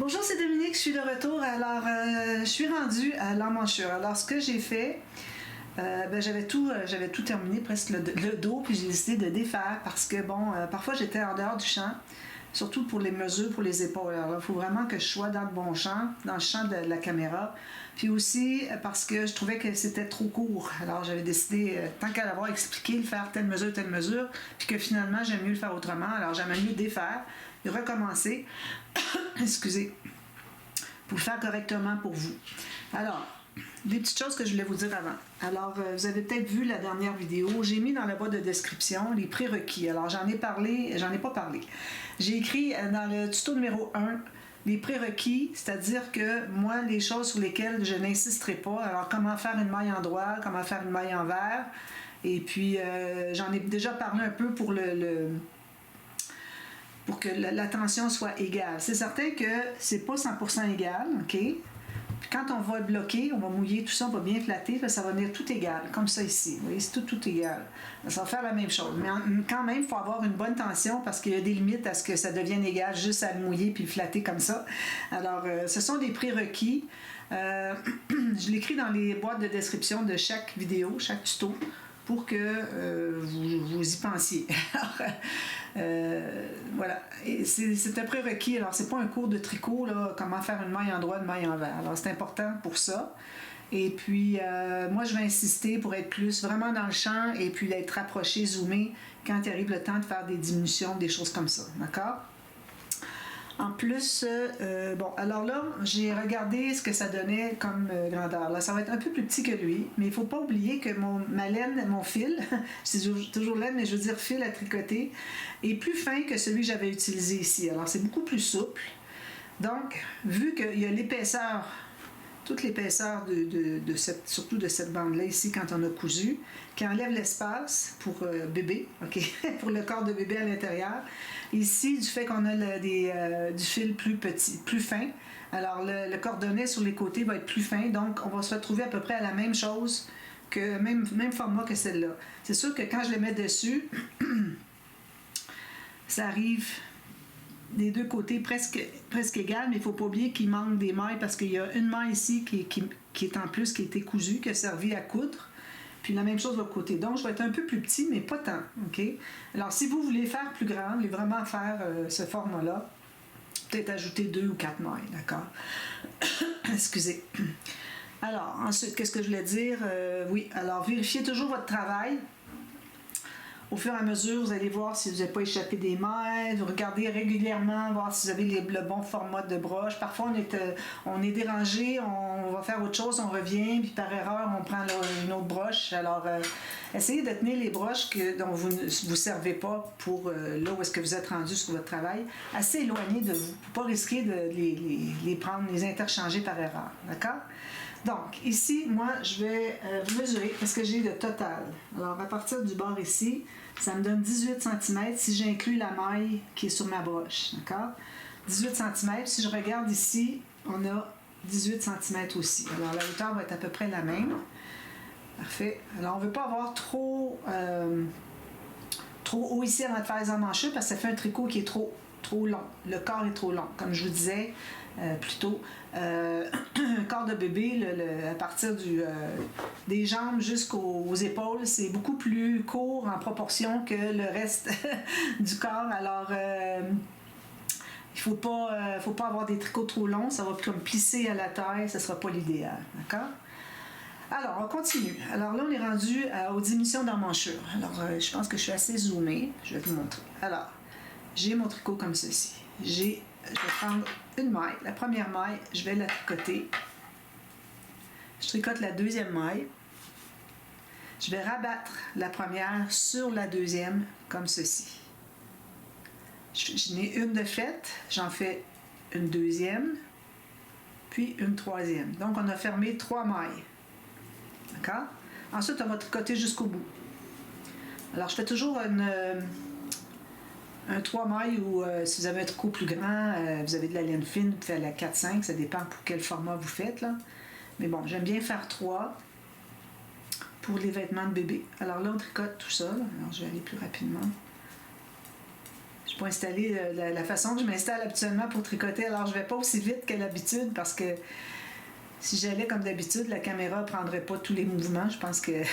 Bonjour, c'est Dominique, je suis de retour. Alors, je suis rendue à l'emmanchure. Alors, ce que j'ai fait, j'avais tout terminé, presque le dos, puis j'ai décidé de défaire parce que, parfois j'étais en dehors du champ, surtout pour les mesures, pour les épaules. Alors, il faut vraiment que je sois dans le bon champ, dans le champ de la caméra. Puis aussi parce que je trouvais que c'était trop court. Alors, j'avais décidé, tant qu'à l'avoir expliqué, le faire telle mesure, puis que finalement, j'aime mieux le faire autrement. Alors, j'aimais mieux défaire et recommencer. Excusez. Pour le faire correctement pour vous. Alors, des petites choses que je voulais vous dire avant. Alors, vous avez peut-être vu la dernière vidéo. J'ai mis dans la boîte de description les prérequis. Alors, j'en ai pas parlé. J'ai écrit dans le tuto numéro 1 les prérequis, c'est-à-dire que moi, les choses sur lesquelles je n'insisterai pas. Alors, comment faire une maille en droit, comment faire une maille en vert. Et puis, j'en ai déjà parlé un peu pour pour que la tension soit égale. C'est certain que c'est pas 100% égal, OK? Puis quand on va bloquer, on va mouiller tout ça, on va bien flatter, puis ça va venir tout égal, comme ça ici. Vous voyez, c'est tout égal. Ça va faire la même chose. Mais quand même, il faut avoir une bonne tension parce qu'il y a des limites à ce que ça devienne égal juste à le mouiller puis le flatter comme ça. Alors, ce sont des prérequis. Je l'écris dans les boîtes de description de chaque vidéo, chaque tuto, pour que vous y pensiez. Voilà. C'est un prérequis. Alors, c'est pas un cours de tricot, là, comment faire une maille en droit, une maille en vert. Alors, c'est important pour ça. Et puis, moi, je vais insister pour être plus vraiment dans le champ et puis d'être rapproché, zoomé quand il arrive le temps de faire des diminutions, des choses comme ça. D'accord? En plus, alors là, j'ai regardé ce que ça donnait comme grandeur. Là, ça va être un peu plus petit que lui, mais il ne faut pas oublier que ma laine, mon fil, c'est toujours laine, mais je veux dire fil à tricoter, est plus fin que celui que j'avais utilisé ici. Alors, c'est beaucoup plus souple. Donc, vu qu'il y a l'épaisseur, toute l'épaisseur surtout de cette bande-là ici quand on a cousu, qui enlève l'espace pour bébé, ok, pour le corps de bébé à l'intérieur. Ici, du fait qu'on a du fil plus petit, plus fin, alors le cordonnet sur les côtés va être plus fin, donc on va se retrouver à peu près à la même chose, même format que celle-là. C'est sûr que quand je le mets dessus, ça arrive des deux côtés presque égales, mais il ne faut pas oublier qu'il manque des mailles parce qu'il y a une maille ici qui est en plus, qui a été cousue, qui a servi à coudre. Puis la même chose de l'autre côté. Donc, je vais être un peu plus petit, mais pas tant. OK? Alors, si vous voulez faire plus grand, vous voulez vraiment faire ce format-là, peut-être ajouter 2 ou 4 mailles, d'accord? Excusez. Alors, ensuite, qu'est-ce que je voulais dire? Oui, alors, vérifiez toujours votre travail. Au fur et à mesure, vous allez voir si vous n'avez pas échappé des mailles, vous regardez régulièrement, voir si vous avez le bon format de broche. Parfois, on est dérangé, on va faire autre chose, on revient, puis par erreur, on prend une autre broche. Alors, essayez de tenir les broches dont vous ne vous servez pas pour là où est-ce que vous êtes rendu sur votre travail, assez éloignées de vous, pour ne pas risquer de les prendre, les interchanger par erreur. D'accord? Donc, ici, moi, je vais mesurer parce que j'ai le total. Alors, à partir du bord ici, ça me donne 18 cm si j'inclus la maille qui est sur ma broche. D'accord? 18 cm. Si je regarde ici, on a 18 cm aussi. Alors, la hauteur va être à peu près la même. Parfait. Alors, on ne veut pas avoir trop haut ici avant de faire les emmanchures parce que ça fait un tricot qui est trop long. Le corps est trop long. Comme je vous disais plus tôt, un corps de bébé, à partir des jambes jusqu'aux épaules, c'est beaucoup plus court en proportion que le reste du corps. Alors, il faut pas avoir des tricots trop longs. Ça va comme plisser à la taille. Ce ne sera pas l'idéal. D'accord? Alors, on continue. Alors là, on est rendu aux diminutions d'emmanchure. Alors, je pense que je suis assez zoomée. Je vais vous montrer. Alors, j'ai mon tricot comme ceci. Je vais prendre une maille. La première maille, je vais la tricoter. Je tricote la deuxième maille. Je vais rabattre la première sur la deuxième, comme ceci. Je n'ai une de faite. J'en fais une deuxième, puis une troisième. Donc, on a fermé 3 mailles. D'accord? Ensuite, on va tricoter jusqu'au bout. Alors, je fais toujours un 3 mailles ou si vous avez un tricot plus grand, vous avez de la laine fine, vous faites la 4-5, ça dépend pour quel format vous faites. Là. Mais bon, j'aime bien faire 3 pour les vêtements de bébé. Alors là, on tricote tout ça. Là. Alors, je vais aller plus rapidement. Je Je peux installer la façon que je m'installe habituellement pour tricoter. Alors, je vais pas aussi vite que l'habitude parce que si j'allais comme d'habitude, la caméra ne prendrait pas tous les mouvements. Je pense qu'elle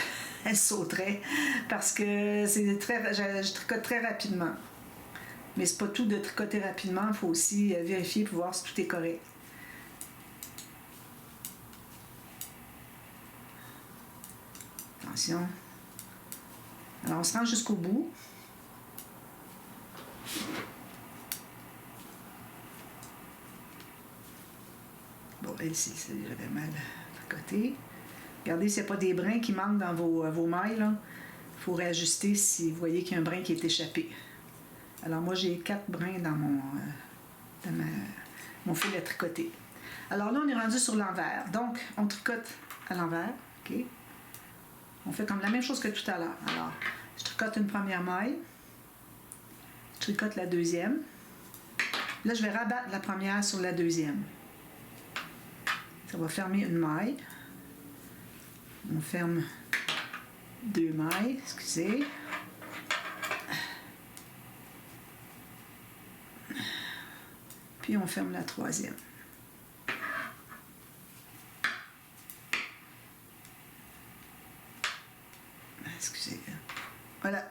sauterait parce que je tricote très rapidement. Mais c'est pas tout de tricoter rapidement. Il faut aussi vérifier pour voir si tout est correct. Attention. Alors, on se rend jusqu'au bout. Bon, ici, j'avais mal tricoté. Regardez s'il n'y a pas des brins qui manquent dans vos mailles. Il faut réajuster si vous voyez qu'il y a un brin qui est échappé. Alors, moi, j'ai 4 brins dans mon fil à tricoter. Alors là, on est rendu sur l'envers. Donc, on tricote à l'envers. OK? On fait comme la même chose que tout à l'heure. Alors, je tricote une première maille. Je tricote la deuxième. Là, je vais rabattre la première sur la deuxième. Ça va fermer une maille. On ferme 2 mailles, excusez. Puis on ferme la troisième. Excusez. Voilà.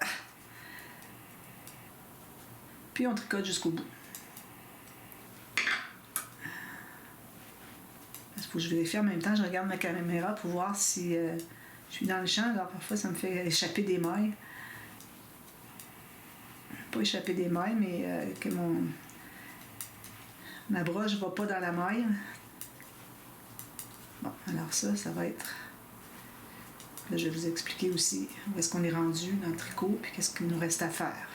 Puis on tricote jusqu'au bout. Il faut que je vérifie en même temps, je regarde ma caméra pour voir si je suis dans le champ. Alors parfois ça me fait échapper des mailles. Pas échapper des mailles, mais que ma broche ne va pas dans la maille. Bon, alors ça va être... Là, je vais vous expliquer aussi où est-ce qu'on est rendu dans le tricot et qu'est-ce qu'il nous reste à faire.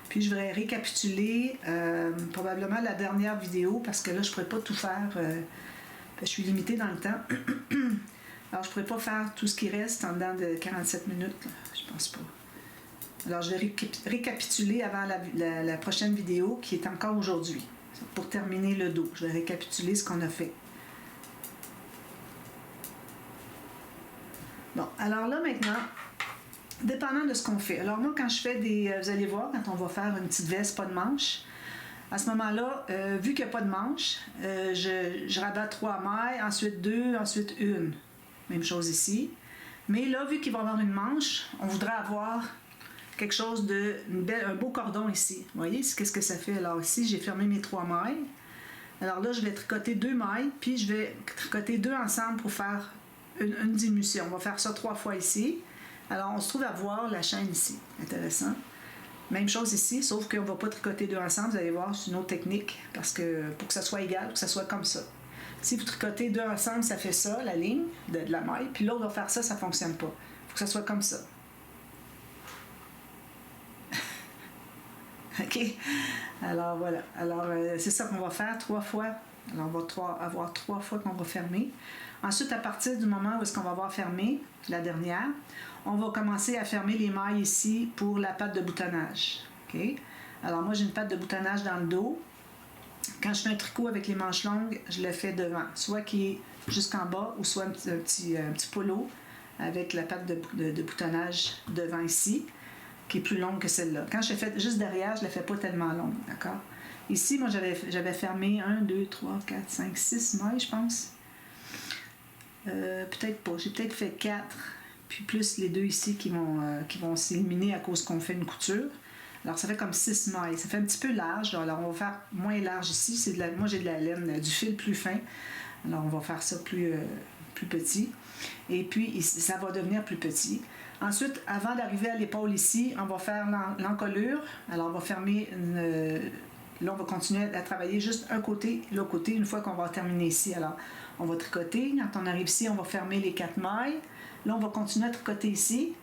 Puis je vais récapituler probablement la dernière vidéo parce que là, je ne pourrais pas tout faire. Je suis limitée dans le temps. Alors, je ne pourrais pas faire tout ce qui reste en dedans de 47 minutes. Là. Je pense pas. Alors, je vais récapituler avant la prochaine vidéo qui est encore aujourd'hui. Pour terminer le dos, je vais récapituler ce qu'on a fait. Bon, alors là maintenant, dépendant de ce qu'on fait. Alors moi, quand je fais vous allez voir, quand on va faire une petite veste, pas de manche, à ce moment-là, vu qu'il n'y a pas de manche, je rabats 3 mailles, ensuite 2, ensuite 1. Même chose ici. Mais là, vu qu'il va y avoir une manche, on voudrait avoir quelque chose un beau cordon ici. Vous voyez, qu'est-ce que ça fait? Alors ici, j'ai fermé mes 3 mailles. Alors là, je vais tricoter 2 mailles, puis je vais tricoter 2 ensemble pour faire une diminution. On va faire ça 3 fois ici. Alors, on se trouve à voir la chaîne ici. Intéressant. Même chose ici, sauf qu'on ne va pas tricoter 2 ensemble. Vous allez voir, c'est une autre technique, parce que pour que ça soit égal, pour que ça soit comme ça. Si vous tricotez 2 ensemble, ça fait ça, la ligne de la maille, puis l'autre va faire ça, ça ne fonctionne pas. Il faut que ça soit comme ça. OK? Alors, voilà. Alors, c'est ça qu'on va faire 3 fois. Alors, on va avoir 3 fois qu'on va fermer. Ensuite, à partir du moment où est-ce qu'on va avoir fermé, la dernière, on va commencer à fermer les mailles ici pour la patte de boutonnage. OK? Alors, moi, j'ai une patte de boutonnage dans le dos. Quand je fais un tricot avec les manches longues, je le fais devant, soit qui est jusqu'en bas ou soit un petit polo avec la patte de boutonnage devant ici, qui est plus longue que celle-là. Quand je la fais juste derrière, je ne la fais pas tellement longue, d'accord? Ici, moi, j'avais fermé 1, 2, 3, 4, 5, 6 mailles, je pense. Peut-être pas. J'ai peut-être fait 4, puis plus les 2 ici qui vont s'éliminer à cause qu'on fait une couture. Alors, ça fait comme 6 mailles. Ça fait un petit peu large. Alors, on va faire moins large ici. Moi, j'ai de la laine, du fil plus fin. Alors, on va faire ça plus petit. Et puis, ça va devenir plus petit. Ensuite, avant d'arriver à l'épaule ici, on va faire l'encolure. Alors, on va fermer là, on va continuer à travailler juste un côté, l'autre côté, une fois qu'on va terminer ici. Alors, on va tricoter. Quand on arrive ici, on va fermer les 4 mailles. Là, on va continuer à tricoter ici.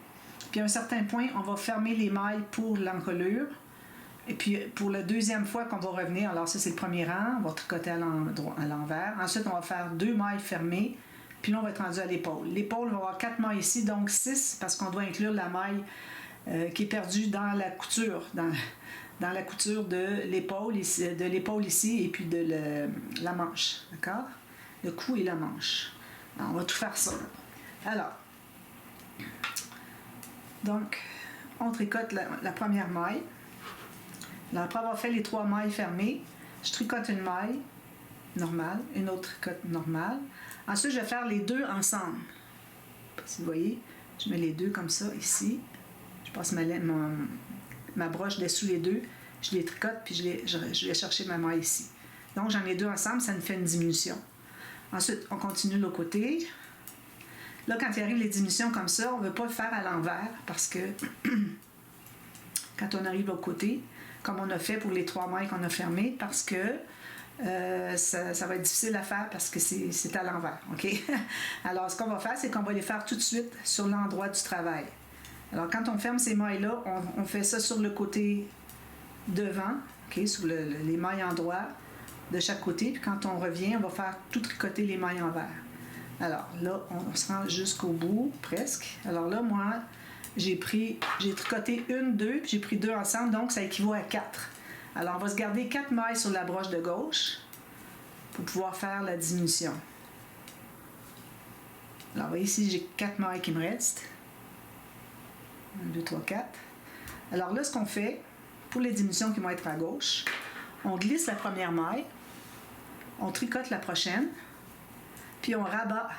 Puis à un certain point, on va fermer les mailles pour l'encolure. Et puis pour la deuxième fois qu'on va revenir, alors ça c'est le premier rang, on va tricoter à l'envers. Ensuite, on va faire 2 mailles fermées. Puis là, on va être rendu à l'épaule. L'épaule, on va avoir 4 mailles ici, donc 6, parce qu'on doit inclure la maille qui est perdue dans la couture, dans la couture de l'épaule ici et puis de la manche. D'accord? Le cou et la manche. Alors, on va tout faire ça. Alors, Donc, on tricote la première maille. Alors, après avoir fait les 3 mailles fermées, je tricote une maille normale, une autre tricote normale. Ensuite, je vais faire les deux ensemble. Si vous voyez, je mets les deux comme ça ici. Je passe ma broche dessous les deux, je les tricote, puis je vais chercher ma maille ici. Donc, j'en ai deux ensemble, ça me fait une diminution. Ensuite, on continue de l'autre côté. Là, quand il arrive les diminutions comme ça, on ne veut pas le faire à l'envers parce que quand on arrive de l'autre côté, comme on a fait pour les 3 mailles qu'on a fermées, parce que ça va être difficile à faire parce que c'est à l'envers. OK? Alors, ce qu'on va faire, c'est qu'on va les faire tout de suite sur l'endroit du travail. Alors, quand on ferme ces mailles-là, on fait ça sur le côté devant, OK? Sur les mailles en droit de chaque côté. Puis quand on revient, on va faire tout tricoter les mailles envers. Alors, là, on se rend jusqu'au bout, presque. Alors là, moi, j'ai tricoté 1, 2, puis j'ai pris 2 ensemble, donc ça équivaut à 4. Alors, on va se garder 4 mailles sur la broche de gauche pour pouvoir faire la diminution. Alors, vous voyez ici, j'ai 4 mailles qui me restent. 1, 2, 3, 4. Alors là, ce qu'on fait, pour les diminutions qui vont être à gauche, on glisse la première maille, on tricote la prochaine, puis on rabat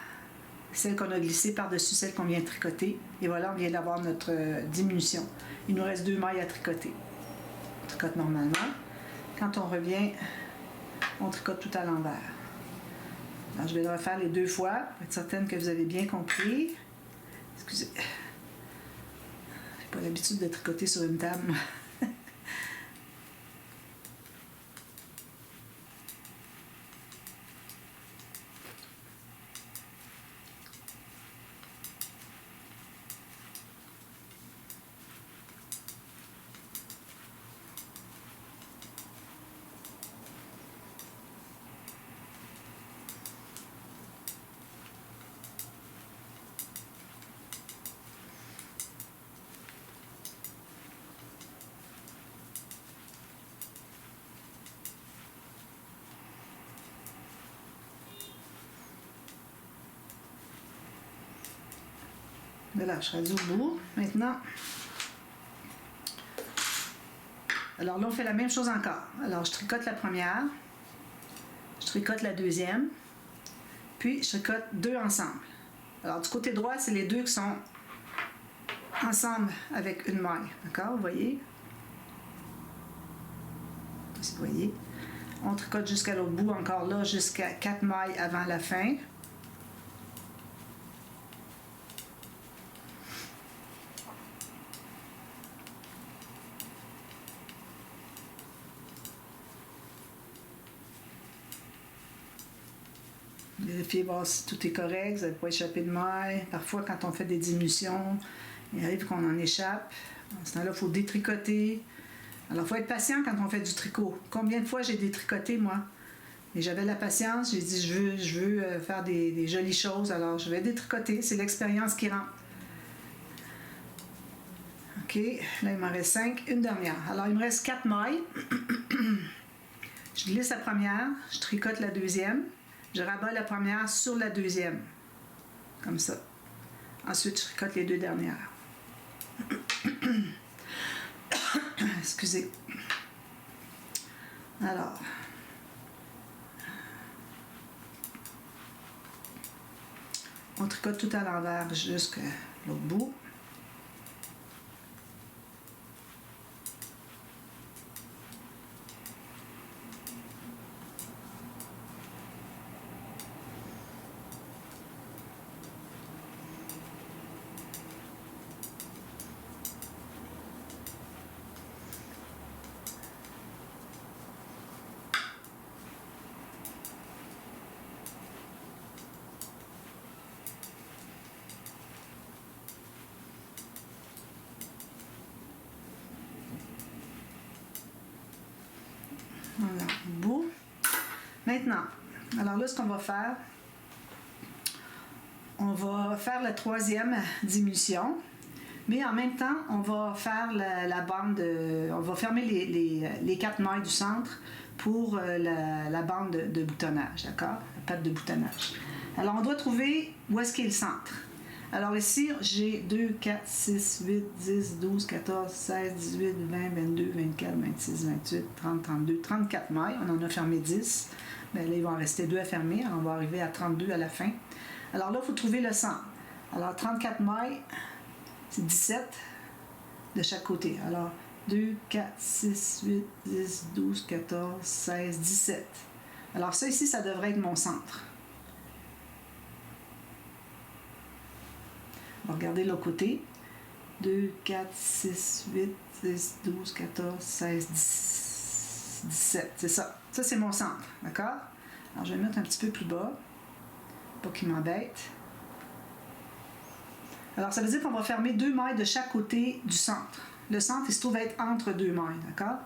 celle qu'on a glissée par-dessus celle qu'on vient de tricoter. Et voilà, on vient d'avoir notre diminution. Il nous reste 2 mailles à tricoter. On tricote normalement. Quand on revient, on tricote tout à l'envers. Alors, je vais le refaire les 2 fois pour être certaine que vous avez bien compris. Excusez. J'ai pas l'habitude de tricoter sur une table. Voilà, je suis au bout. Maintenant, alors là, on fait la même chose encore. Alors, je tricote la première, je tricote la deuxième, puis je tricote 2 ensemble. Alors, du côté droit, c'est les 2 qui sont ensemble avec une maille. D'accord? Vous voyez? Si vous voyez. On tricote jusqu'à l'autre bout, encore là, jusqu'à 4 mailles avant la fin. Vérifiez voir si tout est correct, vous n'avez pas échappé de maille. Parfois, quand on fait des diminutions, il arrive qu'on en échappe. À ce temps-là, il faut détricoter. Alors, il faut être patient quand on fait du tricot. Combien de fois j'ai détricoté, moi? Et j'avais la patience, j'ai dit, je veux faire des jolies choses, alors je vais détricoter. C'est l'expérience qui rentre. OK, là, il m'en reste 5. Une dernière. Alors, il me reste 4 mailles. Je glisse la première, je tricote la deuxième. Je rabats la première sur la deuxième, comme ça. Ensuite, je tricote les 2 dernières. Excusez. Alors, on tricote tout à l'envers jusqu'à l'autre bout. Voilà, au bout. Maintenant, alors là, ce qu'on va faire, on va faire la 3e diminution, mais en même temps, on va faire la bande, on va fermer les 4 mailles du centre pour la bande de boutonnage, d'accord? La patte de boutonnage. Alors, on doit trouver où est-ce qu'est le centre. Alors ici, j'ai 2, 4, 6, 8, 10, 12, 14, 16, 18, 20, 22, 24, 26, 28, 30, 32, 34 mailles. On en a fermé 10. Mais là, il va en rester 2 à fermer. Alors, on va arriver à 32 à la fin. Alors là, il faut trouver le centre. Alors, 34 mailles, c'est 17 de chaque côté. Alors, 2, 4, 6, 8, 10, 12, 14, 16, 17. Alors ça ici, ça devrait être mon centre. On va regarder l'autre côté. 2, 4, 6, 8, 10, 12, 14, 16, 17. C'est ça. Ça, c'est mon centre. D'accord? Alors, je vais le mettre un petit peu plus bas. Pas qu'il m'embête. Alors, ça veut dire qu'on va fermer 2 mailles de chaque côté du centre. Le centre, il se trouve être entre 2 mailles. D'accord?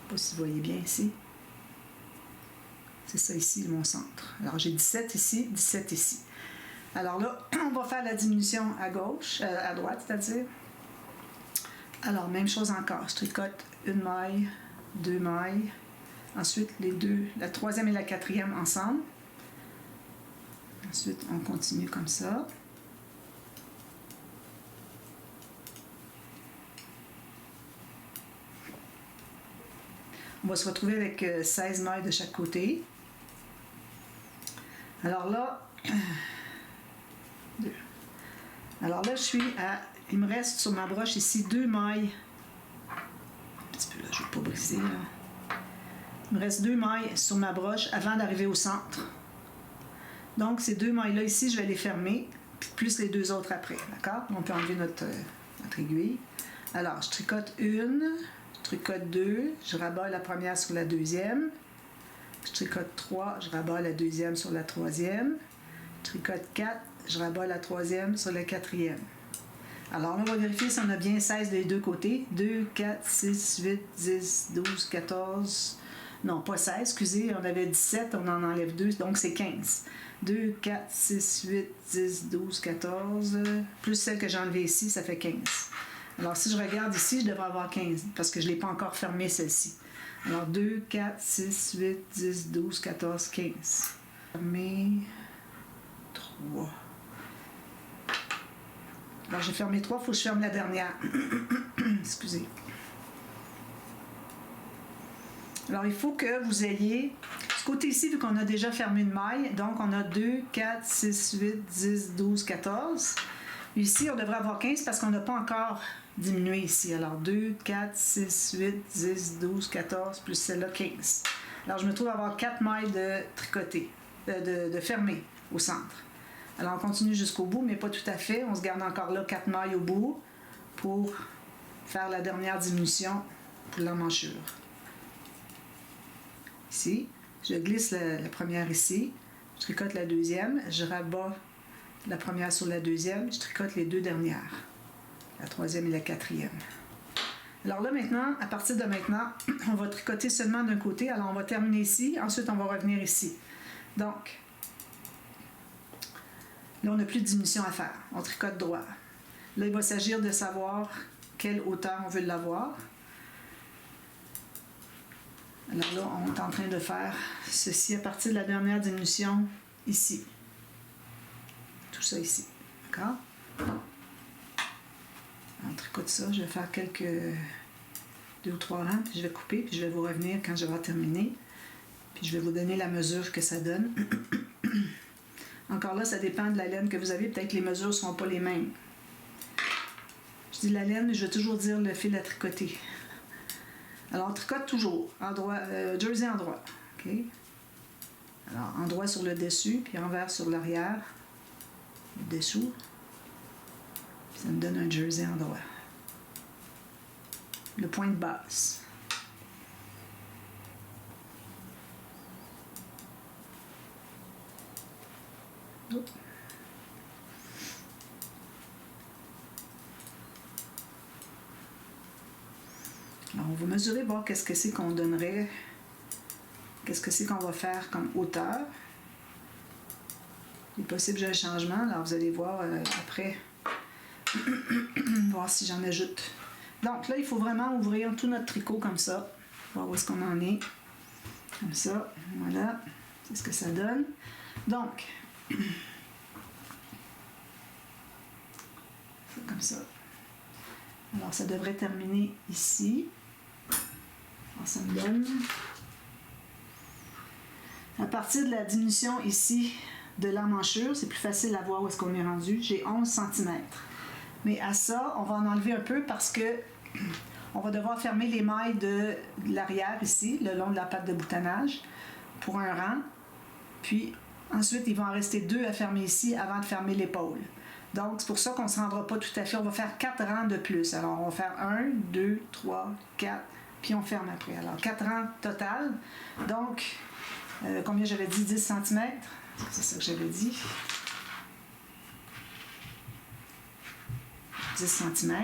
Je ne sais pas si vous voyez bien ici. C'est ça ici, mon centre. Alors, j'ai 17 ici, 17 ici. Alors là, on va faire la diminution à gauche, à droite, c'est-à-dire. Alors, même chose encore. Je tricote une maille, 2 mailles. Ensuite, les deux, la troisième et la quatrième ensemble. Ensuite, on continue comme ça. On va se retrouver avec 16 mailles de chaque côté. Alors là, je suis à... Il me reste sur ma broche ici 2 mailles. Un petit peu là, je ne vais pas briser là. Il me reste 2 mailles sur ma broche avant d'arriver au centre. Donc, ces 2 mailles-là ici, je vais les fermer, plus les 2 autres après. D'accord? On peut enlever notre aiguille. Alors, je tricote une, je tricote 2, je rabats la première sur la deuxième. Je tricote 3, je rabats la deuxième sur la troisième. Je tricote 4, je rabats la troisième sur la quatrième. Alors là, on va vérifier si on a bien 16 des deux côtés. 2, 4, 6, 8, 10, 12, 14... Non, pas 16, excusez, on avait 17, on en enlève 2, donc c'est 15. 2, 4, 6, 8, 10, 12, 14, plus celle que j'ai enlevée ici, ça fait 15. Alors si je regarde ici, je devrais avoir 15, parce que je ne l'ai pas encore fermée celle-ci. Alors 2, 4, 6, 8, 10, 12, 14, 15. Fermé 3. Alors j'ai fermé 3, il faut que je ferme la dernière. Excusez. Alors, il faut que vous ayez, ce côté ici, vu qu'on a déjà fermé une maille, donc on a 2, 4, 6, 8, 10, 12, 14. Ici, on devrait avoir 15 parce qu'on n'a pas encore diminué ici. Alors, 2, 4, 6, 8, 10, 12, 14, plus celle-là, 15. Alors, je me trouve à avoir 4 mailles de tricoter, de fermer au centre. Alors, on continue jusqu'au bout, mais pas tout à fait. On se garde encore là 4 mailles au bout pour faire la dernière diminution pour l'emmanchure. Ici, je glisse la première ici, je tricote la deuxième, je rabats la première sur la deuxième, je tricote les 2 dernières, la troisième et la quatrième. Alors là maintenant, à partir de maintenant, on va tricoter seulement d'un côté, alors on va terminer ici, ensuite on va revenir ici. Donc, là on n'a plus de diminution à faire, on tricote droit. Là il va s'agir de savoir quelle hauteur on veut l'avoir. Alors là, on est en train de faire ceci à partir de la dernière diminution ici. Tout ça ici. D'accord? On tricote ça. Je vais faire quelques 2 ou 3 rangs, puis je vais couper, puis je vais vous revenir quand je vais terminer. Puis je vais vous donner la mesure que ça donne. Encore là, ça dépend de la laine que vous avez. Peut-être que les mesures ne seront pas les mêmes. Je dis la laine, mais je vais toujours dire le fil à tricoter. Alors, on tricote toujours, endroit, jersey endroit. OK? Alors, endroit sur le dessus, puis envers sur l'arrière, le dessous. Puis ça me donne un jersey endroit. Le point de base. Oups. Alors, on va mesurer, voir qu'est-ce que c'est qu'on donnerait, qu'est-ce que c'est qu'on va faire comme hauteur. Il est possible que j'ai un changement, alors vous allez voir après, voir si j'en ajoute. Donc là, il faut vraiment ouvrir tout notre tricot comme ça, voir où est-ce qu'on en est. Comme ça, voilà, c'est ce que ça donne. Donc, Comme ça. Alors, ça devrait terminer ici. Alors, ça me donne... À partir de la diminution ici de l'emmanchure, c'est plus facile à voir où est-ce qu'on est rendu. J'ai 11 cm. Mais à ça, on va en enlever un peu parce que on va devoir fermer les mailles de l'arrière ici, le long de la patte de boutonnage, pour un rang. Puis ensuite, il va en rester 2 à fermer ici avant de fermer l'épaule. Donc, c'est pour ça qu'on ne se rendra pas tout à fait. On va faire 4 rangs de plus. Alors, on va faire 1, 2, 3, 4, puis on ferme après. Alors, 4 rangs total. Donc, combien j'avais dit? 10 cm. C'est ça que j'avais dit. 10 cm.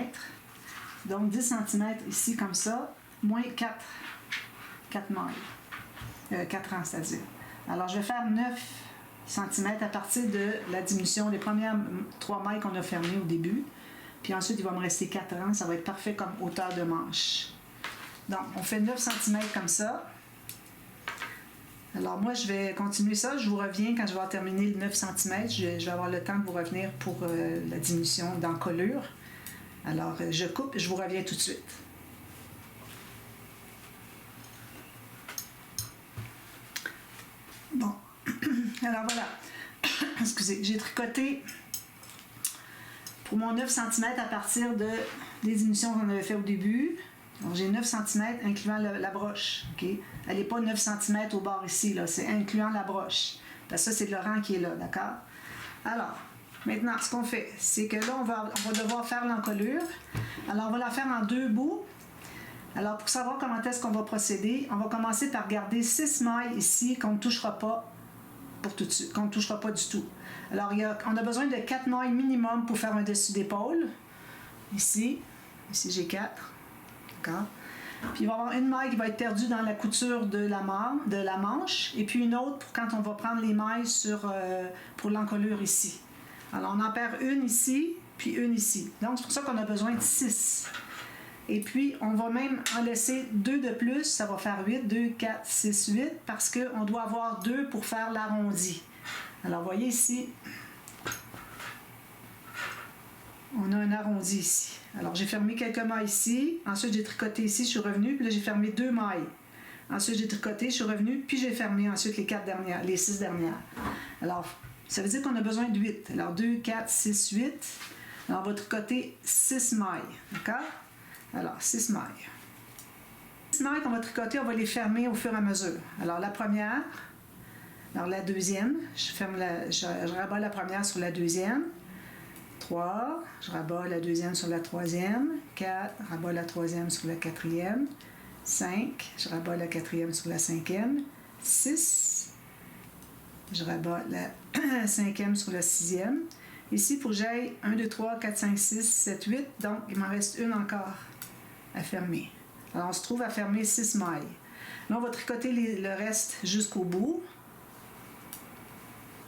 Donc, 10 cm ici, comme ça, moins 4 mailles. 4 rangs, c'est-à-dire. Alors, je vais faire 9 cm à partir de la diminution, les premières 3 mailles qu'on a fermées au début. Puis ensuite, il va me rester 4 rangs. Ça va être parfait comme hauteur de manche. Donc, on fait 9 cm comme ça. Alors, moi, je vais continuer ça. Je vous reviens quand je vais terminer le 9 cm. Je vais avoir le temps de vous revenir pour la diminution d'encolure. Alors, je coupe, je vous reviens tout de suite. Bon. Alors, voilà. Excusez, j'ai tricoté pour mon 9 cm à partir des diminutions qu'on avait fait au début. Donc, j'ai 9 cm incluant la broche. Okay? Elle n'est pas 9 cm au bord ici, là, c'est incluant la broche. Parce que ça, c'est le rang qui est là, d'accord? Alors, maintenant, ce qu'on fait, c'est que là, on va devoir faire l'encolure. Alors, on va la faire en 2 bouts. Alors, pour savoir comment est-ce qu'on va procéder, on va commencer par garder 6 mailles ici qu'on ne touchera pas pour tout de suite, qu'on ne touchera pas du tout. Alors, on a besoin de 4 mailles minimum pour faire un dessus d'épaule. Ici j'ai 4. D'accord? Puis il va y avoir une maille qui va être perdue dans la couture de la manche, et puis une autre pour quand on va prendre les mailles pour l'encolure ici. Alors on en perd une ici, puis une ici. Donc c'est pour ça qu'on a besoin de 6. Et puis on va même en laisser 2 de plus, ça va faire 8, 2, 4, 6, 8, parce qu'on doit avoir 2 pour faire l'arrondi. Alors vous voyez ici, on a un arrondi ici. Alors, j'ai fermé quelques mailles ici. Ensuite, j'ai tricoté ici, je suis revenue. Puis là, j'ai fermé 2 mailles. Ensuite, j'ai tricoté, je suis revenue. Puis j'ai fermé ensuite les 6 dernières. Alors, ça veut dire qu'on a besoin de 8. Alors, 2, 4, 6, 8. Alors, on va tricoter 6 mailles. D'accord? Alors, 6 mailles. 6 mailles qu'on va tricoter, on va les fermer au fur et à mesure. Alors, la première. Alors, la deuxième. Je rabats la première sur la deuxième. 3, je rabats la deuxième sur la troisième, 4, je rabats la troisième sur la quatrième, 5, je rabats la quatrième sur la cinquième, 6, je rabats la cinquième sur la sixième. Ici, il faut que j'aille 1, 2, 3, 4, 5, 6, 7, 8, donc il m'en reste une encore à fermer. Alors, on se trouve à fermer 6 mailles. Là, on va tricoter le reste jusqu'au bout.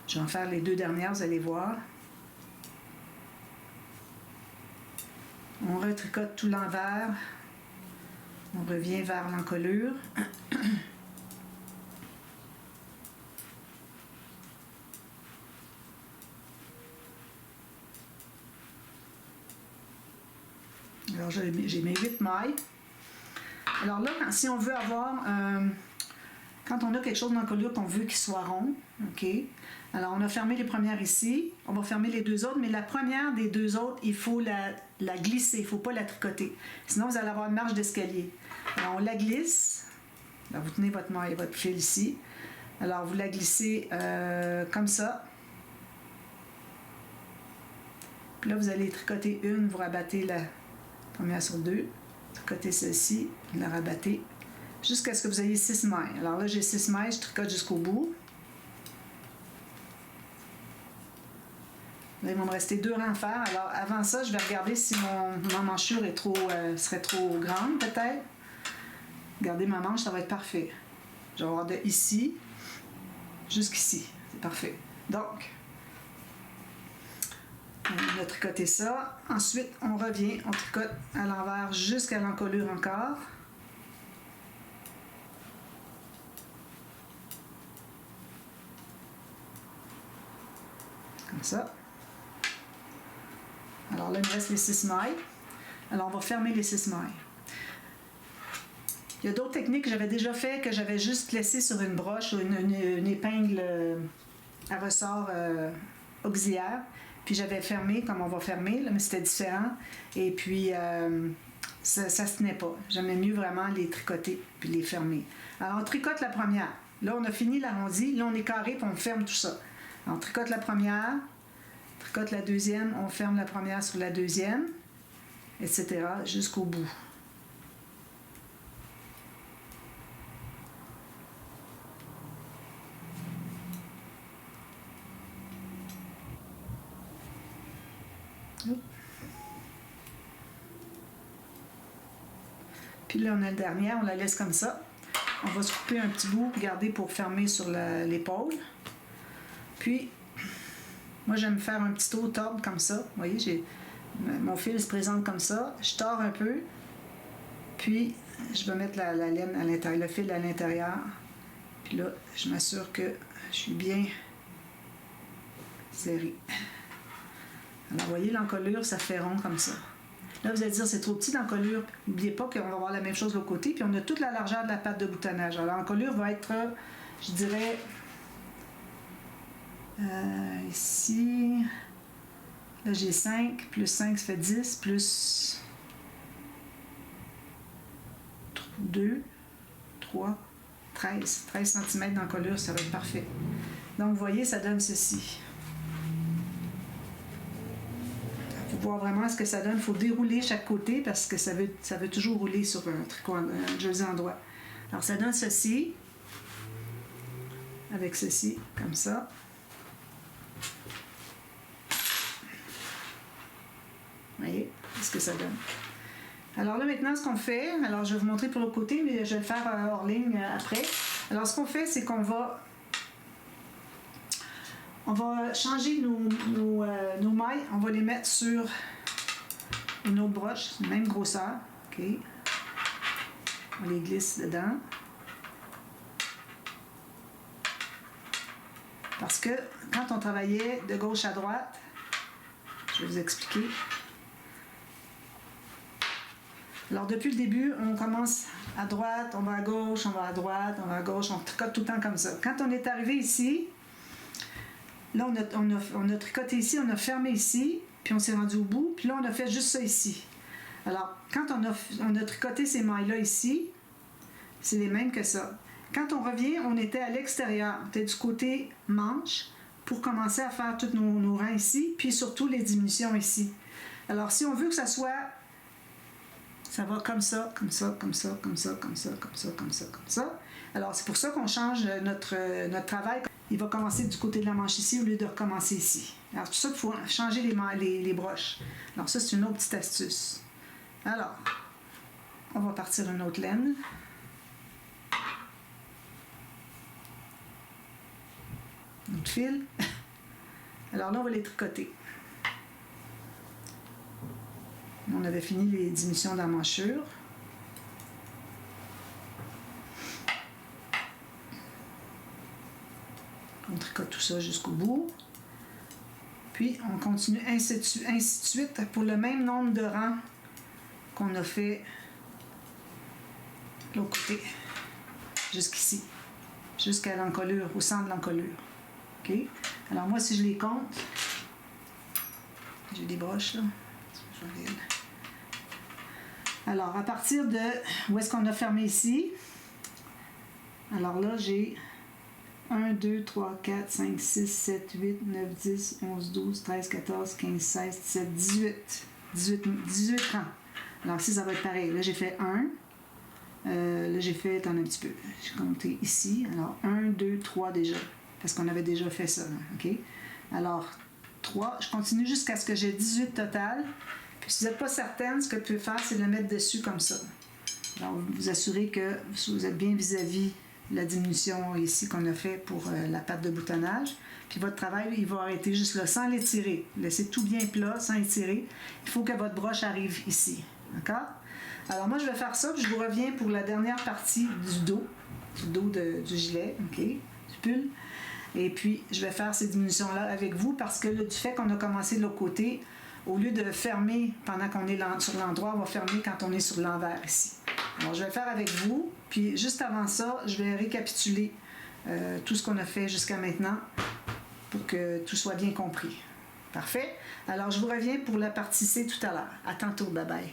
Je vais en faire les 2 dernières, vous allez voir. On retricote tout l'envers. On revient vers l'encolure. Alors, j'ai mes 8 mailles. Alors là, si on veut avoir... quand on a quelque chose d'encolure qu'on veut qu'il soit rond, OK? Alors, on a fermé les premières ici. On va fermer les 2 autres, mais la première des 2 autres, il faut la glisser. Il ne faut pas la tricoter. Sinon, vous allez avoir une marche d'escalier. Alors, on la glisse. Alors, vous tenez votre maille et votre fil ici. Alors, vous la glissez comme ça. Puis là, vous allez tricoter une. Vous rabattez la première sur 2. Tricotez celle-ci. Vous la rabattez. Jusqu'à ce que vous ayez 6 mailles. Alors là, j'ai 6 mailles. Je tricote jusqu'au bout. Là, il va me rester 2 rangs à faire. Alors, avant ça, je vais regarder si mon emmanchure serait trop grande, peut-être. Regardez ma manche, ça va être parfait. Je vais avoir de ici jusqu'ici. C'est parfait. Donc, on a tricoté ça. Ensuite, on revient, on tricote à l'envers jusqu'à l'encolure encore. Comme ça. Alors Alors là, il me reste les 6 mailles. Alors, on va fermer les 6 mailles. Il y a d'autres techniques que j'avais déjà fait, que j'avais juste laissé sur une broche ou une épingle à ressort auxiliaire. Puis j'avais fermé comme on va fermer, là, mais c'était différent. Et puis, ça ne se tenait pas. J'aimais mieux vraiment les tricoter puis les fermer. Alors, on tricote la première. Là, on a fini l'arrondi. Là, on est carré puis on ferme tout ça. Alors, on tricote la première, tricote la deuxième, on ferme la première sur la deuxième, etc. jusqu'au bout. Puis là, on a la dernière, on la laisse comme ça. On va se couper un petit bout, garder pour fermer sur l'épaule. Puis, moi, j'aime faire un petit tour tordre comme ça. Vous voyez, mon fil se présente comme ça. Je tords un peu. Puis, je vais mettre la laine à l'intérieur, le fil à l'intérieur. Puis là, je m'assure que je suis bien serré. Alors, vous voyez, l'encolure, ça fait rond comme ça. Là, vous allez dire, c'est trop petit l'encolure. N'oubliez pas qu'on va avoir la même chose de l'autre côté. Puis, on a toute la largeur de la patte de boutonnage. Alors, l'encolure va être, je dirais, ici. Là, j'ai 5. Plus 5, ça fait 10. Plus 2, 3, 13. 13 cm d'encolure, ça va être parfait. Donc, vous voyez, ça donne ceci. Pour voir vraiment ce que ça donne, il faut dérouler chaque côté parce que ça veut toujours rouler sur un tricot, un jersey endroit. Alors, ça donne ceci, avec ceci, comme ça. Vous voyez ce que ça donne. Alors là, maintenant, ce qu'on fait, alors je vais vous montrer pour l'autre côté, mais je vais le faire hors ligne après. Alors, ce qu'on fait, c'est qu'on va changer nos mailles, on va les mettre sur une autre broche, même grosseur. OK. On les glisse dedans. Parce que quand on travaillait de gauche à droite, je vais vous expliquer. Alors, depuis le début, on commence à droite, on va à gauche, on va à droite, on va à gauche, on tricote tout le temps comme ça. Quand on est arrivé ici, là, on a tricoté ici, on a fermé ici, puis on s'est rendu au bout, puis là, on a fait juste ça ici. Alors, quand on a tricoté ces mailles-là ici, c'est les mêmes que ça. Quand on revient, on était à l'extérieur, on était du côté manche, pour commencer à faire tous nos rangs ici, puis surtout les diminutions ici. Alors, si on veut que ça soit, ça va comme ça, comme ça, comme ça, comme ça, comme ça, comme ça, comme ça, comme ça. Alors, c'est pour ça qu'on change notre travail. Il va commencer du côté de la manche ici au lieu de recommencer ici. Alors, tout ça, il faut changer les broches. Alors, ça, c'est une autre petite astuce. Alors, on va partir une autre laine. Notre fil. Alors là, on va les tricoter. On avait fini les diminutions de la manchure. On tricote tout ça jusqu'au bout. Puis, on continue ainsi de suite pour le même nombre de rangs qu'on a fait de l'autre côté. Jusqu'ici. Jusqu'à l'encolure, au centre de l'encolure. OK? Alors, moi, si je les compte, j'ai des broches, là. Alors, à partir de où est-ce qu'on a fermé ici, alors là, j'ai 1, 2, 3, 4, 5, 6, 7, 8, 9, 10, 11, 12, 13, 14, 15, 16, 17, 18 rangs. Alors ici, ça va être pareil. Là, j'ai fait 1. Là, j'ai fait, attends un petit peu, j'ai compté ici. Alors, 1, 2, 3 déjà, parce qu'on avait déjà fait ça. Là, OK? Alors, 3. Je continue jusqu'à ce que j'ai 18 total. Puis, si vous n'êtes pas certaine, ce que vous pouvez faire, c'est de le mettre dessus comme ça. Alors, vous assurez que vous êtes bien vis-à-vis la diminution ici qu'on a fait pour la patte de boutonnage. Puis votre travail, il va arrêter juste là, sans l'étirer. Laissez tout bien plat, sans étirer. Il faut que votre broche arrive ici. D'accord? Alors moi, je vais faire ça, puis je vous reviens pour la dernière partie du dos du gilet, OK? Du pull. Et puis, je vais faire ces diminutions-là avec vous parce que là, du fait qu'on a commencé de l'autre côté, Au lieu de fermer pendant qu'on est sur l'endroit, on va fermer quand on est sur l'envers ici. Alors, je vais le faire avec vous. Puis, juste avant ça, je vais récapituler tout ce qu'on a fait jusqu'à maintenant pour que tout soit bien compris. Parfait? Alors, je vous reviens pour la partie C tout à l'heure. À tantôt. Bye bye.